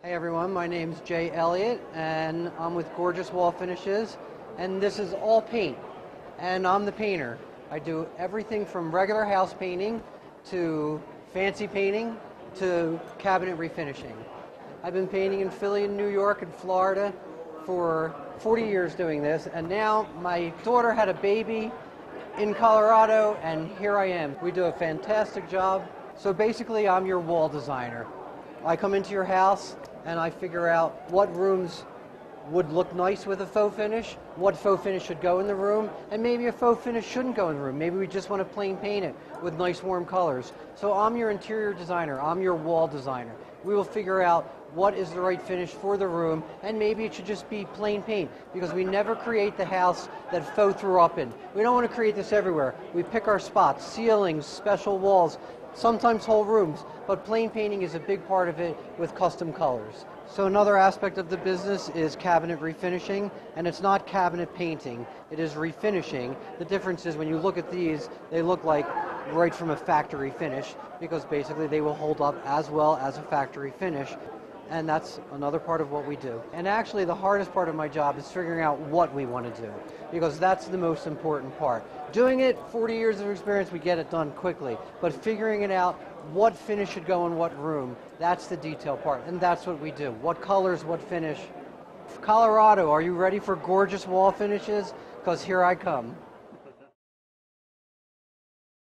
Hey everyone, my name's Elliott and I'm with Gorgeous Wall Finishes, and this is all paint, and I'm the painter. I do everything from regular house painting to fancy painting to cabinet refinishing. I've been painting in Philly and New York and Florida for 40 years doing this, and now my daughter had a baby in Colorado and here I am. We do a fantastic job. So basically I'm your wall designer. I come into your house and I figure out what rooms would look nice with a faux finish, what faux finish should go in the room, and maybe a faux finish shouldn't go in the room. Maybe we just want to plain paint it with nice warm colors. So I'm your interior designer, I'm your wall designer. We will figure out what is the right finish for the room, and maybe it should just be plain paint, because we never create the house that faux threw up in. We don't want to create this everywhere. We pick our spots, ceilings, special walls, sometimes whole rooms, but plain painting is a big part of it with custom colors. So another aspect of the business is cabinet refinishing, and it's not cabinet painting, it is refinishing. The difference is when you look at these, they look like right from a factory finish, because basically they will hold up as well as a factory finish. And that's another part of what we do. And actually the hardest part of my job is figuring out what we want to do, because that's the most important part. Doing it, 40 years of experience, we get it done quickly. But figuring it out, what finish should go in what room, that's the detail part, and that's what we do. What colors, what finish. Colorado, are you ready for gorgeous wall finishes? Because here I come.